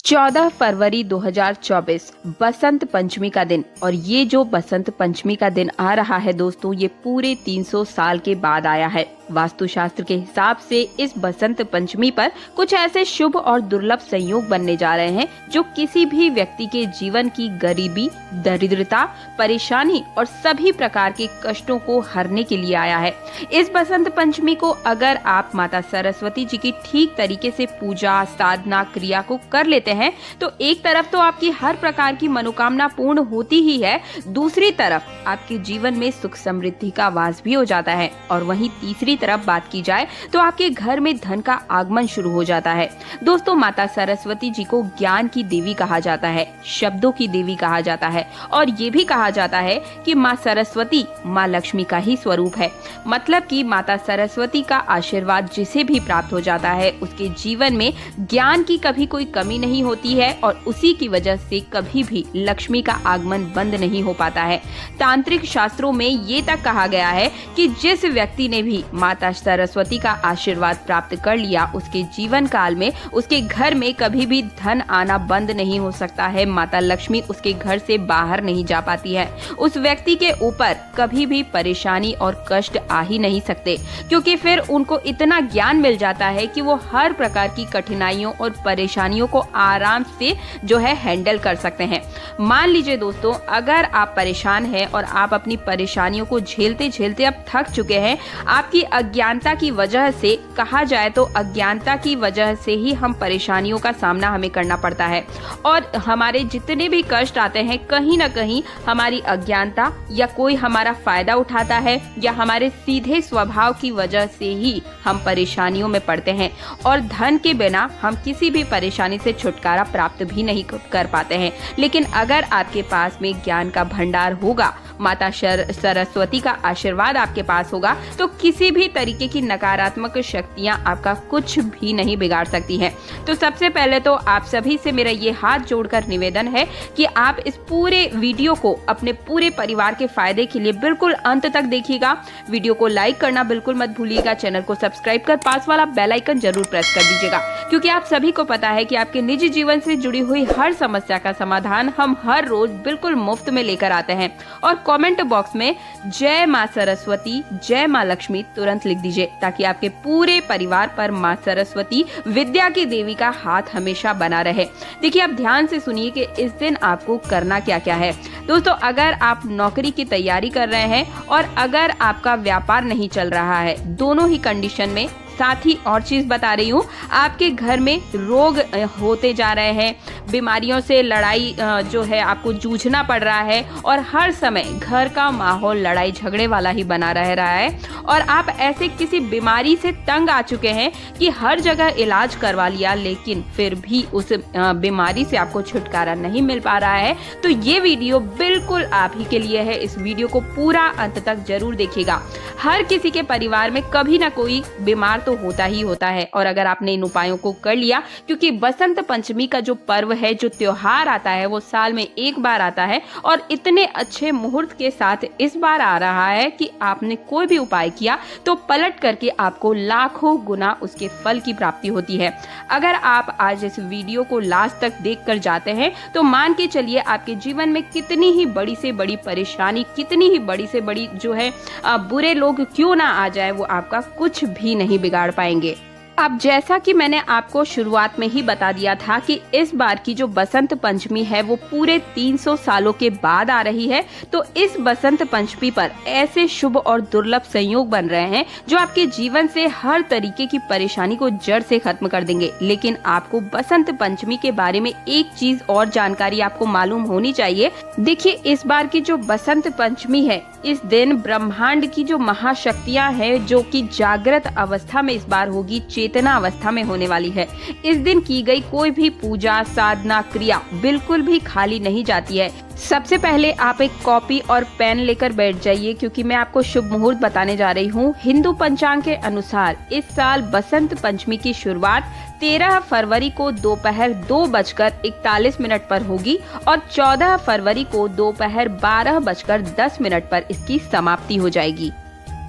14 फरवरी 2024 बसंत पंचमी का दिन, और ये जो बसंत पंचमी का दिन आ रहा है दोस्तों, ये पूरे 300 साल के बाद आया है। वास्तुशास्त्र के हिसाब से इस बसंत पंचमी पर कुछ ऐसे शुभ और दुर्लभ संयोग बनने जा रहे हैं जो किसी भी व्यक्ति के जीवन की गरीबी, दरिद्रता, परेशानी और सभी प्रकार के कष्टों को हरने के लिए आया है। इस बसंत पंचमी को अगर आप माता सरस्वती जी की ठीक तरीके से पूजा, साधना, क्रिया को कर लेते हैं तो एक तरफ तो आपकी हर प्रकार की मनोकामना पूर्ण होती ही है, दूसरी तरफ आपके जीवन में सुख समृद्धि का वास भी हो जाता है, और वहीं तीसरी तरफ बात की जाए तो आपके घर में धन का आगमन शुरू हो जाता है। दोस्तों, माता सरस्वती जी को ज्ञान की देवी कहा जाता है, शब्दों की देवी कहा जाता है, और ये भी कहा जाता है कि माँ सरस्वती माँ लक्ष्मी का ही स्वरूप है। मतलब कि माता सरस्वती का आशीर्वाद जिसे भी प्राप्त हो जाता है उसके जीवन में ज्ञान की कभी कोई कमी नहीं होती है, और उसी की वजह से कभी भी लक्ष्मी का आगमन बंद नहीं हो पाता है। तांत्रिक शास्त्रों में ये तक कहा गया है कि जिस व्यक्ति ने भी माता सरस्वती का आशीर्वाद प्राप्त कर लिया उसके जीवन काल में उसके घर में कभी भी धन आना बंद नहीं हो सकता है। माता लक्ष्मी उसके घर से बाहर नहीं जा पाती है। उस व्यक्ति के ऊपर कभी भी परेशानी और कष्ट आ ही नहीं सकते, क्योंकि फिर उनको इतना ज्ञान मिल जाता है कि वो हर प्रकार की कठिनाइयों और परेशानियों को आराम से जो है हैंडल कर सकते हैं। मान लीजिए दोस्तों, अगर आप परेशान हैं और आप अपनी परेशानियों को झेलते झेलते अब थक चुके हैं, आपकी अज्ञानता की वजह से, कहा जाए तो अज्ञानता की वजह से ही हम परेशानियों का सामना हमें करना पड़ता है, और हमारे जितने भी कष्ट आते हैं कहीं ना कहीं हमारी अज्ञानता या कोई हमारा फायदा उठाता है या हमारे सीधे स्वभाव की वजह से ही हम परेशानियों में पड़ते हैं, और धन के बिना हम किसी भी परेशानी से छुटकारा प्राप्त भी नहीं कर पाते हैं। लेकिन अगर आपके पास में ज्ञान का भंडार होगा, माता सरस्वती का आशीर्वाद आपके पास होगा, तो किसी भी तरीके की नकारात्मक शक्तियां आपका कुछ भी नहीं बिगाड़ सकती हैं। तो सबसे पहले तो आप सभी से मेरा ये हाथ जोड़कर निवेदन है कि आप इस पूरे वीडियो को अपने पूरे परिवार के फायदे के लिए बिल्कुल अंत तक देखिएगा। वीडियो को लाइक करना बिल्कुल मत भूलिएगा, चैनल को सब्सक्राइब कर पास वाला बेल आइकन जरूर प्रेस कर दीजिएगा, क्योंकि आप सभी को पता है कि आपके निजी जीवन से जुड़ी हुई हर समस्या का समाधान हम हर रोज बिल्कुल मुफ्त में लेकर आते हैं। और कमेंट बॉक्स में जय माँ सरस्वती, जय माँ लक्ष्मी तुरंत लिख दीजिए, ताकि आपके पूरे परिवार पर माँ सरस्वती विद्या की देवी का हाथ हमेशा बना रहे। देखिए, आप ध्यान से सुनिए कि इस दिन आपको करना क्या क्या है। दोस्तों, अगर आप नौकरी की तैयारी कर रहे हैं और अगर आपका व्यापार नहीं चल रहा है, दोनों ही कंडीशन में साथ ही और चीज बता रही हूँ, आपके घर में रोग होते जा रहे हैं, बीमारियों से लड़ाई जो है आपको जूझना पड़ रहा है और हर समय घर का माहौल लड़ाई झगड़े वाला ही बना रह रहा है और आप ऐसे किसी बीमारी से तंग आ चुके हैं कि हर जगह इलाज करवा लिया लेकिन फिर भी उस बीमारी से आपको छुटकारा नहीं मिल पा रहा है, तो ये वीडियो बिल्कुल आप ही के लिए है। इस वीडियो को पूरा अंत तक जरूर देखिएगा। हर किसी के परिवार में कभी ना कोई बीमार तो होता ही होता है और अगर आपने इन उपायों को कर लिया, क्योंकि बसंत पंचमी का जो पर्व है, जो त्योहार आता है, वो साल में एक बार आता है और इतने अच्छे मुहूर्त के साथ इस बार आ रहा है कि आपने कोई भी उपाय किया तो पलट करके आपको लाखों गुना उसके फल की प्राप्ति होती है। अगर आप आज इस वीडियो को लास्ट तक देख कर जाते हैं तो मान के चलिए आपके जीवन में कितनी ही बड़ी से बड़ी परेशानी, कितनी ही बड़ी से बड़ी जो है बुरे लोग क्यों ना आ जाए, वो आपका कुछ भी नहीं बिगाड़ पाएंगे। अब जैसा कि मैंने आपको शुरुआत में ही बता दिया था कि इस बार की जो बसंत पंचमी है वो पूरे 300 सालों के बाद आ रही है, तो इस बसंत पंचमी पर ऐसे शुभ और दुर्लभ संयोग बन रहे हैं जो आपके जीवन से हर तरीके की परेशानी को जड़ से खत्म कर देंगे। लेकिन आपको बसंत पंचमी के बारे में एक चीज और जानकारी आपको मालूम होनी चाहिए। देखिए, इस बार की जो बसंत पंचमी है, इस दिन ब्रह्मांड की जो महाशक्तियाँ हैं जो कि जागृत अवस्था में इस बार होगी, चेतना अवस्था में होने वाली है। इस दिन की गई कोई भी पूजा, साधना, क्रिया बिल्कुल भी खाली नहीं जाती है। सबसे पहले आप एक कॉपी और पेन लेकर बैठ जाइए क्योंकि मैं आपको शुभ मुहूर्त बताने जा रही हूँ। हिंदू पंचांग के अनुसार इस साल बसंत पंचमी की शुरुआत 13 फरवरी को दोपहर 2:41 पर होगी और 14 फरवरी को दोपहर 12:10 पर इसकी समाप्ति हो जाएगी।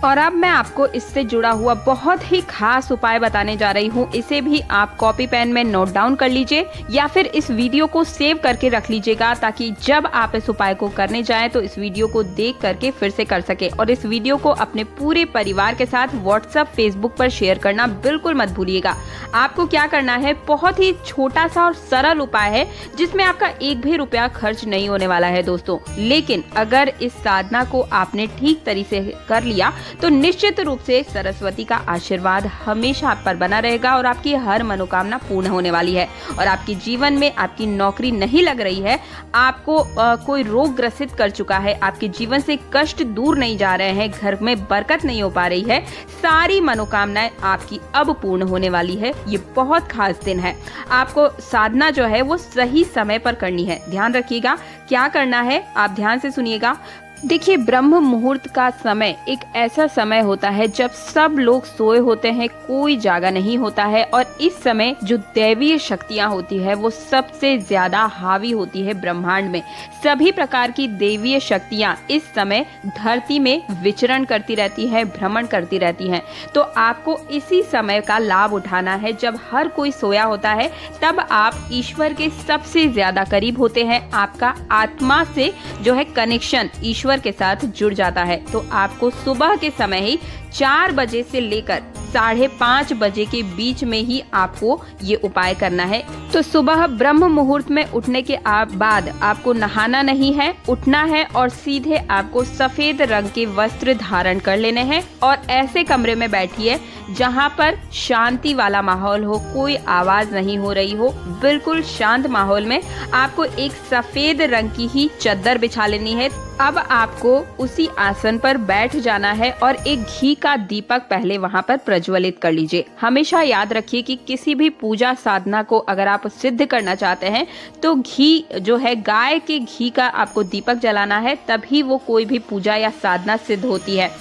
और अब मैं आपको इससे जुड़ा हुआ बहुत ही खास उपाय बताने जा रही हूँ। इसे भी आप कॉपी पेन में नोट डाउन कर लीजिए या फिर इस वीडियो को सेव करके रख लीजिएगा ताकि जब आप इस उपाय को करने जाएं तो इस वीडियो को देख करके फिर से कर सके। और इस वीडियो को अपने पूरे परिवार के साथ व्हाट्सएप, फेसबुक पर शेयर करना बिल्कुल मत भूलिएगा। आपको क्या करना है, बहुत ही छोटा सा और सरल उपाय है जिसमें आपका एक भी रुपया खर्च नहीं होने वाला है दोस्तों। लेकिन अगर इस साधना को आपने ठीक तरीके से कर लिया तो निश्चित रूप से सरस्वती का आशीर्वाद हमेशा आप पर बना रहेगा और आपकी हर मनोकामना पूर्ण होने वाली है। और आपके जीवन में आपकी नौकरी नहीं लग रही है, आपको कोई रोग ग्रसित कर चुका है, आपके जीवन से कष्ट दूर नहीं जा रहे हैं, घर में बरकत नहीं हो पा रही है, सारी मनोकामनाएं आपकी अब पूर्ण होने वाली है। ये बहुत खास दिन है। आपको साधना जो है वो सही समय पर करनी है। ध्यान रखिएगा क्या करना है, आप ध्यान से सुनिएगा। देखिए, ब्रह्म मुहूर्त का समय एक ऐसा समय होता है जब सब लोग सोए होते हैं, कोई जागा नहीं होता है और इस समय जो दैवीय शक्तियां होती है वो सबसे ज्यादा हावी होती है ब्रह्मांड में। सभी प्रकार की दैवीय शक्तियां इस समय धरती में विचरण करती रहती है, भ्रमण करती रहती हैं। तो आपको इसी समय का लाभ उठाना है। जब हर कोई सोया होता है तब आप ईश्वर के सबसे ज्यादा करीब होते हैं। आपका आत्मा से जो है कनेक्शन ईश्वर के साथ जुड़ जाता है। तो आपको सुबह के समय ही 4 बजे से लेकर 5:30 बजे के बीच में ही आपको ये उपाय करना है। तो सुबह ब्रह्म मुहूर्त में उठने के बाद आपको नहाना नहीं है, उठना है और सीधे आपको सफेद रंग के वस्त्र धारण कर लेने हैं और ऐसे कमरे में बैठिए जहाँ पर शांति वाला माहौल हो, कोई आवाज नहीं हो रही हो। बिल्कुल शांत माहौल में आपको एक सफेद रंग की ही चद्दर बिछा लेनी है। अब आपको उसी आसन पर बैठ जाना है और एक घी का दीपक पहले वहाँ पर प्रज्वलित कर लीजिए। हमेशा याद रखिए कि किसी भी पूजा साधना को अगर आप सिद्ध करना चाहते हैं तो घी जो है, गाय के घी का आपको दीपक जलाना है, तभी वो कोई भी पूजा या साधना सिद्ध होती है।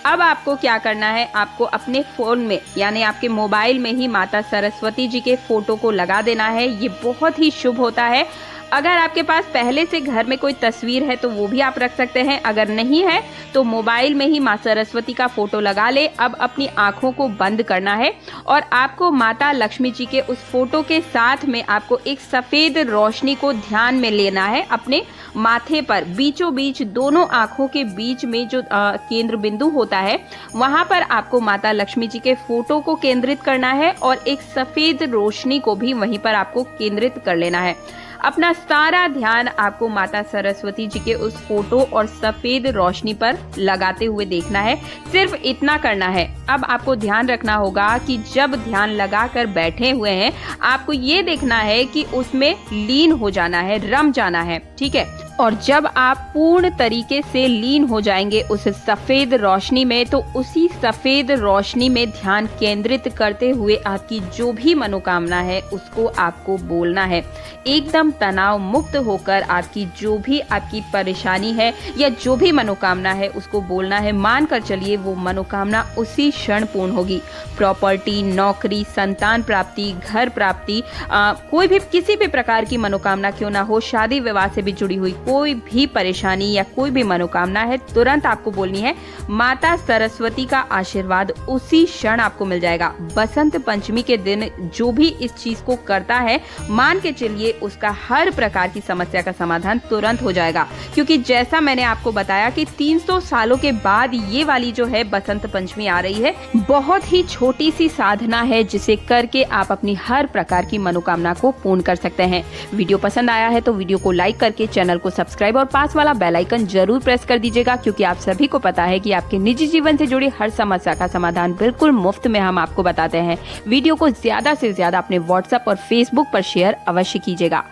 अब आपको क्या करना है, आपको अपने फोन में यानी आपके मोबाइल में ही माता सरस्वती जी के फोटो को लगा देना है। ये बहुत ही शुभ होता है। अगर आपके पास पहले से घर में कोई तस्वीर है तो वो भी आप रख सकते हैं, अगर नहीं है तो मोबाइल में ही माँ सरस्वती का फोटो लगा ले। अब अपनी आंखों को बंद करना है और आपको माता लक्ष्मी जी के उस फोटो के साथ में आपको एक सफेद रोशनी को ध्यान में लेना है। अपने माथे पर बीचों बीच, दोनों आंखों के बीच में जो केंद्र बिंदु होता है वहां पर आपको माता लक्ष्मी जी के फोटो को केंद्रित करना है और एक सफेद रोशनी को भी वहीं पर आपको केंद्रित कर लेना है। अपना सारा ध्यान आपको माता सरस्वती जी के उस फोटो और सफेद रोशनी पर लगाते हुए देखना है। सिर्फ इतना करना है। अब आपको ध्यान रखना होगा कि जब ध्यान लगाकर बैठे हुए हैं, आपको ये देखना है कि उसमें लीन हो जाना है, रम जाना है, ठीक है। और जब आप पूर्ण तरीके से लीन हो जाएंगे उस सफेद रोशनी में, तो उसी सफेद रोशनी में ध्यान केंद्रित करते हुए आपकी जो भी मनोकामना है उसको आपको बोलना है। एकदम तनाव मुक्त होकर आपकी जो भी आपकी परेशानी है या जो भी मनोकामना है उसको बोलना है। मान कर चलिए वो मनोकामना उसी क्षण पूर्ण होगी। प्रॉपर्टी, नौकरी, संतान प्राप्ति, घर प्राप्ति, कोई भी किसी भी प्रकार की मनोकामना क्यों ना हो, शादी विवाह से भी जुड़ी हुई कोई भी परेशानी या कोई भी मनोकामना है, तुरंत आपको बोलनी है। माता सरस्वती का आशीर्वाद उसी क्षण आपको मिल जाएगा। बसंत पंचमी के दिन जो भी इस चीज को करता है, मान के चलिए उसका हर प्रकार की समस्या का समाधान तुरंत हो जाएगा। क्योंकि जैसा मैंने आपको बताया कि 300 सालों के बाद ये वाली जो है बसंत पंचमी आ रही है। बहुत ही छोटी सी साधना है जिसे करके आप अपनी हर प्रकार की मनोकामना को पूर्ण कर सकते हैं। वीडियो पसंद आया है तो वीडियो को लाइक करके चैनल को सब्सक्राइब और पास वाला बेल आइकन जरूर प्रेस कर दीजिएगा, क्योंकि आप सभी को पता है कि आपके निजी जीवन से जुड़ी हर समस्या का समाधान बिल्कुल मुफ्त में हम आपको बताते हैं। वीडियो को ज्यादा से ज्यादा अपने व्हाट्सएप और फेसबुक पर शेयर अवश्य कीजिएगा।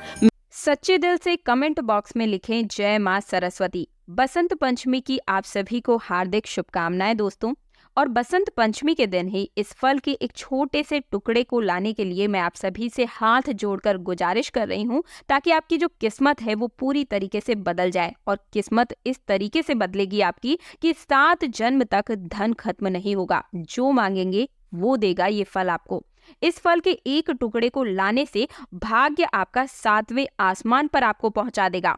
सच्चे दिल से कमेंट बॉक्स में लिखें जय मां सरस्वती। बसंत पंचमी की आप सभी को हार्दिक शुभकामनाएं दोस्तों। और बसंत पंचमी के दिन ही इस फल के एक छोटे से टुकड़े को लाने के लिए मैं आप सभी से हाथ जोड़कर गुजारिश कर रही हूँ, ताकि आपकी जो किस्मत है वो पूरी तरीके से बदल जाए। और किस्मत इस तरीके से बदलेगी आपकी कि 7 जन्म तक धन खत्म नहीं होगा। जो मांगेंगे वो देगा ये फल आपको। इस फल के एक टुकड़े को लाने से भाग्य आपका 7वें आसमान पर आपको पहुंचा देगा।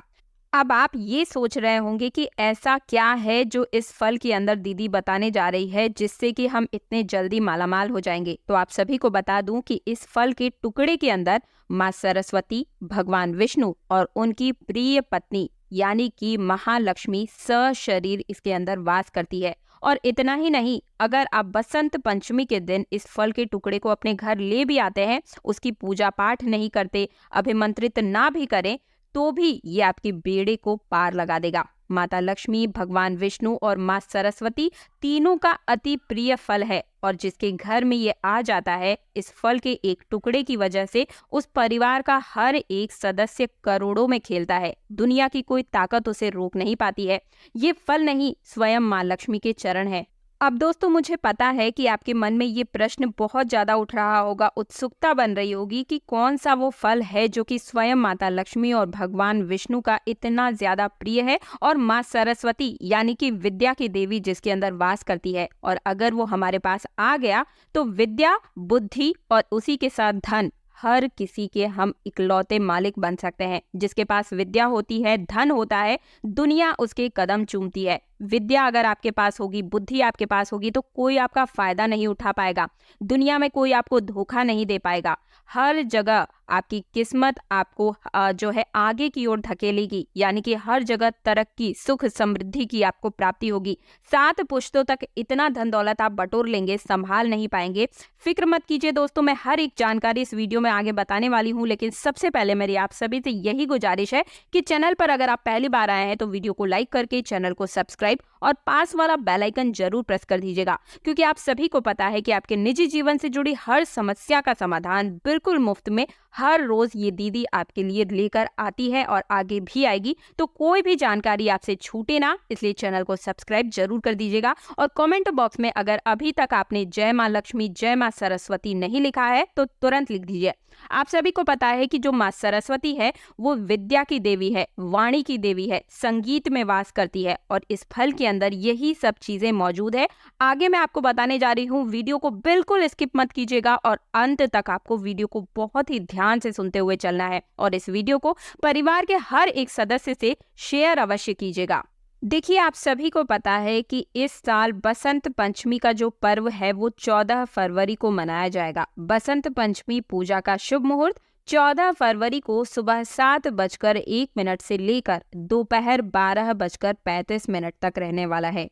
अब आप ये सोच रहे होंगे कि ऐसा क्या है जो इस फल के अंदर दीदी बताने जा रही है जिससे कि हम इतने जल्दी मालामाल हो जाएंगे। तो आप सभी को बता दूं कि इस फल के टुकड़े के अंदर माँ सरस्वती, भगवान विष्णु और उनकी प्रिय पत्नी यानी कि महालक्ष्मी सशरीर इसके अंदर वास करती है। और इतना ही नहीं, अगर आप बसंत पंचमी के दिन इस फल के टुकड़े को अपने घर ले भी आते हैं, उसकी पूजा पाठ नहीं करते, अभिमंत्रित ना भी करें, तो भी ये आपके बेड़े को पार लगा देगा। माता लक्ष्मी, भगवान विष्णु और माँ सरस्वती तीनों का अति प्रिय फल है। और जिसके घर में ये आ जाता है, इस फल के एक टुकड़े की वजह से उस परिवार का हर एक सदस्य करोड़ों में खेलता है। दुनिया की कोई ताकत उसे रोक नहीं पाती है। ये फल नहीं, स्वयं माँ लक्ष्मी के चरण है। अब दोस्तों, मुझे पता है कि आपके मन में ये प्रश्न बहुत ज्यादा उठ रहा होगा, उत्सुकता बन रही होगी कि कौन सा वो फल है जो कि स्वयं माता लक्ष्मी और भगवान विष्णु का इतना ज्यादा प्रिय है, और माँ सरस्वती यानी कि विद्या की देवी जिसके अंदर वास करती है। और अगर वो हमारे पास आ गया तो विद्या, बुद्धि और उसी के साथ धन, हर किसी के हम इकलौते मालिक बन सकते हैं। जिसके पास विद्या होती है, धन होता है, दुनिया उसके कदम चूमती है। विद्या अगर आपके पास होगी, बुद्धि आपके पास होगी, तो कोई आपका फायदा नहीं उठा पाएगा। दुनिया में कोई आपको धोखा नहीं दे पाएगा। हर जगह आपकी किस्मत आपको जो है आगे की ओर धकेलेगी, यानी कि हर जगह तरक्की, सुख, समृद्धि की आपको प्राप्ति होगी। 7 पुश्तों तक इतना धन दौलत आप बटोर लेंगे, संभाल नहीं पाएंगे। फिक्र मत कीजिए दोस्तों, मैं हर एक जानकारी इस वीडियो में आगे बताने वाली हूँ। लेकिन सबसे पहले मेरी आप सभी से यही गुजारिश है कि चैनल पर अगर आप पहली बार आए हैं तो वीडियो को लाइक करके चैनल को सब्सक्राइब और पास वाला बेल आइकन जरूर प्रेस कर दीजिएगा, क्योंकि आप सभी को पता है कि आपके निजी जीवन से जुड़ी हर समस्या का समाधान बिल्कुल मुफ्त में हर रोज ये दीदी आपके लिए लेकर आती है और आगे भी आएगी। तो कोई भी जानकारी आपसे छूटे ना, इसलिए चैनल को सब्सक्राइब जरूर कर दीजिएगा। और कमेंट बॉक्स में अगर अभी तक आपने जय माँ लक्ष्मी, जय माँ सरस्वती नहीं लिखा है तो तुरंत लिख दीजिए। आप सभी को पता है कि जो माँ सरस्वती है वो विद्या की देवी है, वाणी की देवी है, संगीत में वास करती है, और इस फल के अंदर यही सब चीजें मौजूद है। आगे मैं आपको बताने जा रही हूँ, वीडियो को बिल्कुल स्किप मत कीजिएगा और अंत तक आपको वीडियो को बहुत ही ध्यान से सुनते हुए चलना है। और इस वीडियो को परिवार के हर एक सदस्य से शेयर अवश्य कीजिएगा। देखिए, आप सभी को पता है कि इस साल बसंत पंचमी का जो पर्व है वो 14 फरवरी को मनाया जाएगा। बसंत पंचमी पूजा का शुभ मुहूर्त 14 फरवरी को सुबह 7:01 से लेकर दोपहर 12:35 तक रहने वाला है।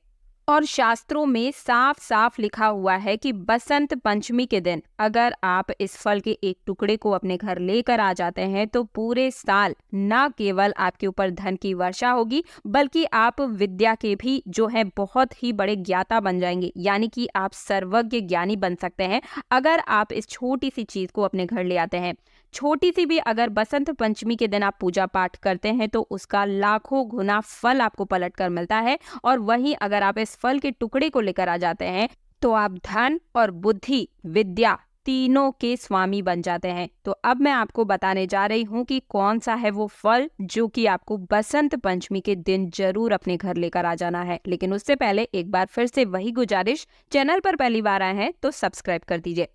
और शास्त्रों में साफ साफ लिखा हुआ है कि बसंत पंचमी के दिन अगर आप इस फल के एक टुकड़े को अपने घर लेकर आ जाते हैं तो पूरे साल न केवल आपके ऊपर धन की वर्षा होगी, बल्कि आप विद्या के भी जो है बहुत ही बड़े ज्ञाता बन जाएंगे, यानी कि आप सर्वज्ञ ज्ञानी बन सकते हैं अगर आप इस छोटी सी चीज को अपने घर ले आते हैं। छोटी सी भी अगर बसंत पंचमी के दिन आप पूजा पाठ करते हैं तो उसका लाखों गुना फल आपको पलट कर मिलता है। और वहीं अगर आप इस फल के टुकड़े को लेकर आ जाते हैं तो आप धन और बुद्धि, विद्या तीनों के स्वामी बन जाते हैं। तो अब मैं आपको बताने जा रही हूँ कि कौन सा है वो फल जो कि आपको बसंत पंचमी के दिन जरूर अपने घर लेकर आ जाना है। लेकिन उससे पहले एक बार फिर से वही गुजारिश, चैनल पर पहली बार आए हैं तो सब्सक्राइब कर दीजिए।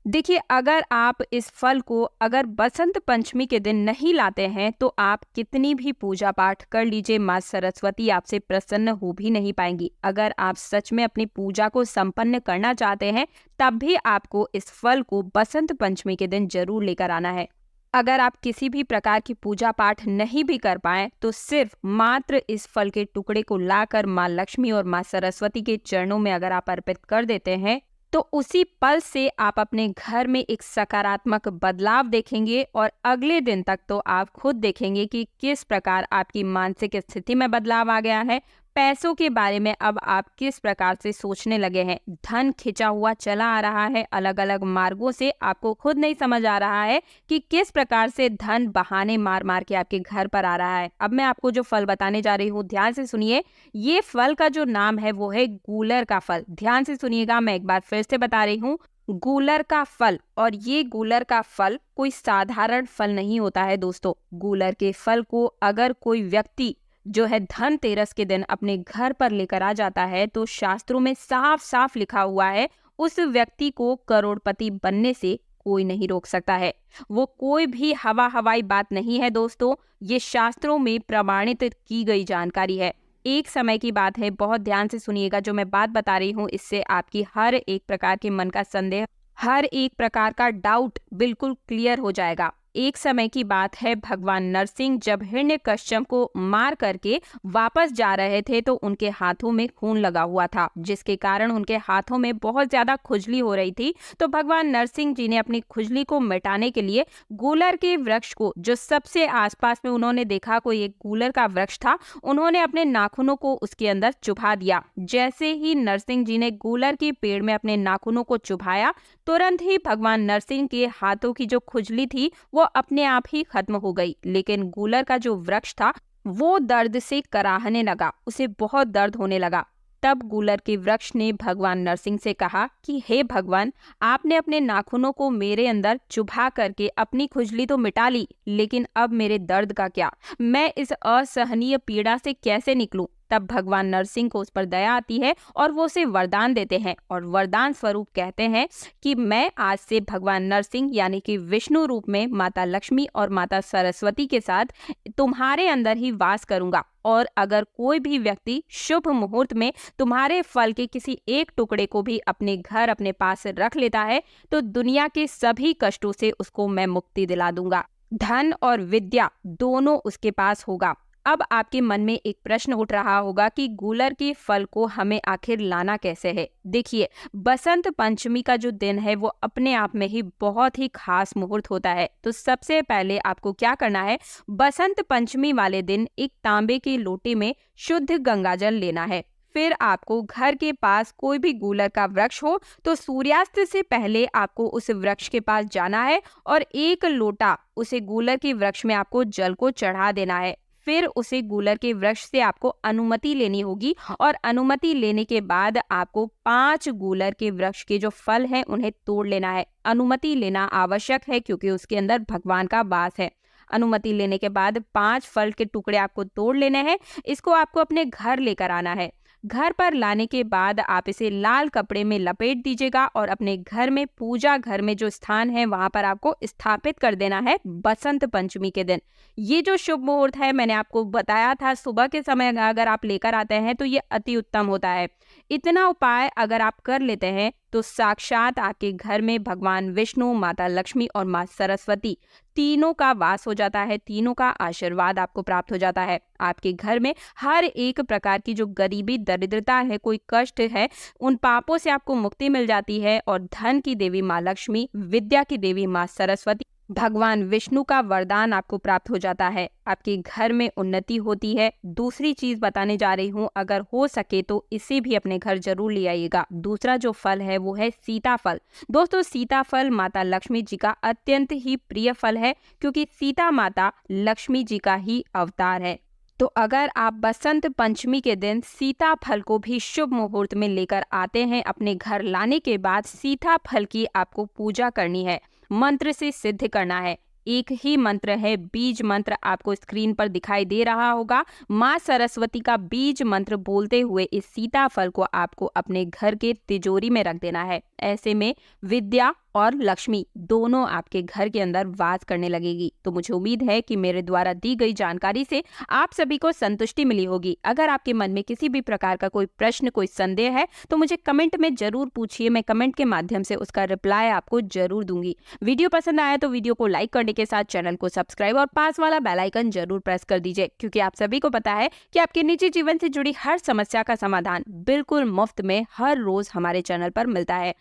देखिए, अगर आप इस फल को अगर बसंत पंचमी के दिन नहीं लाते हैं तो आप कितनी भी पूजा पाठ कर लीजिए, माँ सरस्वती आपसे प्रसन्न हो भी नहीं पाएंगी। अगर आप सच में अपनी पूजा को संपन्न करना चाहते हैं तब भी आपको इस फल को बसंत पंचमी के दिन जरूर लेकर आना है। अगर आप किसी भी प्रकार की पूजा पाठ नहीं भी कर पाए तो सिर्फ मात्र इस फल के टुकड़े को लाकर माँ लक्ष्मी और माँ सरस्वती के चरणों में अगर आप अर्पित कर देते हैं तो उसी पल से आप अपने घर में एक सकारात्मक बदलाव देखेंगे। और अगले दिन तक तो आप खुद देखेंगे कि किस प्रकार आपकी मानसिक स्थिति में बदलाव आ गया है। पैसों के बारे में अब आप किस प्रकार से सोचने लगे हैं। धन खिंचा हुआ चला आ रहा है अलग अलग मार्गों से, आपको खुद नहीं समझ आ रहा है कि किस प्रकार से धन बहाने मार मार के आपके घर पर आ रहा है। अब मैं आपको जो फल बताने जा रही हूँ, ध्यान से सुनिए। ये फल का जो नाम है वो है गूलर का फल। ध्यान से सुनिएगा, मैं एक बार फिर से बता रही हूँ, गूलर का फल। और ये गूलर का फल कोई साधारण फल नहीं होता है दोस्तों। गूलर के फल को अगर कोई व्यक्ति जो है धनतेरस के दिन अपने घर पर लेकर आ जाता है तो शास्त्रों में साफ साफ लिखा हुआ है उस व्यक्ति को करोड़पति बनने से कोई नहीं रोक सकता है। वो कोई भी हवाई बात नहीं है दोस्तों, ये शास्त्रों में प्रमाणित की गई जानकारी है। एक समय की बात है, बहुत ध्यान से सुनिएगा जो मैं बात बता रही हूँ, इससे आपकी हर एक प्रकार के मन का संदेह, हर एक प्रकार का डाउट बिल्कुल क्लियर हो जाएगा। एक समय की बात है, भगवान नरसिंह जब हिरण्यकश्यप को मार करके वापस जा रहे थे तो उनके हाथों में खून लगा हुआ था, जिसके कारण उनके हाथों में बहुत ज्यादा खुजली हो रही थी। तो भगवान नरसिंह जी ने अपनी खुजली को मिटाने के लिए गूलर के वृक्ष को, जो सबसे आसपास में उन्होंने देखा कोई एक गूलर का वृक्ष था, उन्होंने अपने नाखूनों को उसके अंदर चुभा दिया। जैसे ही नरसिंह जी ने गूलर के पेड़ में अपने नाखूनों को चुभाया, तुरंत ही भगवान नरसिंह के हाथों की जो खुजली थी वो अपने आप ही खत्म हो गई। लेकिन गूलर का जो वृक्ष था वो दर्द से कराहने लगा, उसे बहुत दर्द होने लगा। तब गूलर के वृक्ष ने भगवान नरसिंह से कहा कि हे भगवान, आपने अपने नाखूनों को मेरे अंदर चुभा करके अपनी खुजली तो मिटा ली, लेकिन अब मेरे दर्द का क्या? मैं इस असहनीय पीड़ा से कैसे निकलूं? तब भगवान नरसिंह को उस पर दया आती है और वो उसे वरदान देते हैं और वरदान स्वरूप कहते हैं कि मैं आज से भगवान नरसिंह यानी कि विष्णु रूप में माता लक्ष्मी और माता सरस्वती के साथ तुम्हारे अंदर ही वास करूंगा। और अगर कोई भी व्यक्ति शुभ मुहूर्त में तुम्हारे फल के किसी एक टुकड़े को भी अपने घर अपने पास रख लेता है तो दुनिया के सभी कष्टों से उसको मैं मुक्ति दिला दूंगा। धन और विद्या दोनों उसके पास होगा। अब आपके मन में एक प्रश्न उठ रहा होगा कि गूलर के फल को हमें आखिर लाना कैसे है। देखिए, बसंत पंचमी का जो दिन है वो अपने आप में ही बहुत ही खास मुहूर्त होता है। तो सबसे पहले आपको क्या करना है, बसंत पंचमी वाले दिन एक तांबे के लोटे में शुद्ध गंगाजल लेना है। फिर आपको घर के पास कोई भी गूलर का वृक्ष हो तो सूर्यास्त से पहले आपको उस वृक्ष के पास जाना है और एक लोटा उसे गूलर के वृक्ष में आपको जल को चढ़ा देना है। फिर उसे गूलर के वृक्ष से आपको अनुमति लेनी होगी और अनुमति लेने के बाद आपको 5 गूलर के वृक्ष के जो फल हैं उन्हें तोड़ लेना है। अनुमति लेना आवश्यक है क्योंकि उसके अंदर भगवान का वास है। अनुमति लेने के बाद 5 फल के टुकड़े आपको तोड़ लेने हैं। इसको आपको अपने घर लेकर आना है। घर पर लाने के बाद आप इसे लाल कपड़े में लपेट दीजिएगा और अपने घर में, पूजा घर में जो स्थान है वहां पर आपको स्थापित कर देना है बसंत पंचमी के दिन। ये जो शुभ मुहूर्त है मैंने आपको बताया था, सुबह के समय अगर आप लेकर आते हैं तो ये अति उत्तम होता है। इतना उपाय अगर आप कर लेते हैं तो साक्षात आपके घर में भगवान विष्णु, माता लक्ष्मी और माँ सरस्वती तीनों का वास हो जाता है, तीनों का आशीर्वाद आपको प्राप्त हो जाता है। आपके घर में हर एक प्रकार की जो गरीबी, दरिद्रता है, कोई कष्ट है, उन पापों से आपको मुक्ति मिल जाती है और धन की देवी माँ लक्ष्मी, विद्या की देवी माँ सरस्वती, भगवान विष्णु का वरदान आपको प्राप्त हो जाता है। आपके घर में उन्नति होती है। दूसरी चीज बताने जा रही हूँ, अगर हो सके तो इसे भी अपने घर जरूर ले आइएगा। दूसरा जो फल है वो है सीताफल। दोस्तों, सीताफल माता लक्ष्मी जी का अत्यंत ही प्रिय फल है, क्योंकि सीता माता लक्ष्मी जी का ही अवतार है। तो अगर आप बसंत पंचमी के दिन सीताफल को भी शुभ मुहूर्त में लेकर आते हैं, अपने घर लाने के बाद सीताफल की आपको पूजा करनी है, मंत्र से सिद्ध करना है। एक ही मंत्र है, बीज मंत्र आपको स्क्रीन पर दिखाई दे रहा होगा। माँ सरस्वती का बीज मंत्र बोलते हुए इस सीताफल को आपको अपने घर के तिजोरी में रख देना है। ऐसे में विद्या और लक्ष्मी दोनों आपके घर के अंदर वास करने लगेगी। तो मुझे उम्मीद है कि मेरे द्वारा दी गई जानकारी से आप सभी को संतुष्टि मिली होगी। अगर आपके मन में किसी भी प्रकार का कोई प्रश्न, कोई संदेह है तो मुझे कमेंट में जरूर पूछिए। मैं कमेंट के माध्यम से उसका रिप्लाई आपको जरूर दूंगी। वीडियो पसंद आया तो वीडियो को लाइक करने के साथ चैनल को सब्सक्राइब और पास वाला बेल आइकन जरूर प्रेस कर दीजिए, क्योंकि आप सभी को पता है कि आपके निजी जीवन से जुड़ी हर समस्या का समाधान बिल्कुल मुफ्त में हर रोज हमारे चैनल पर मिलता है।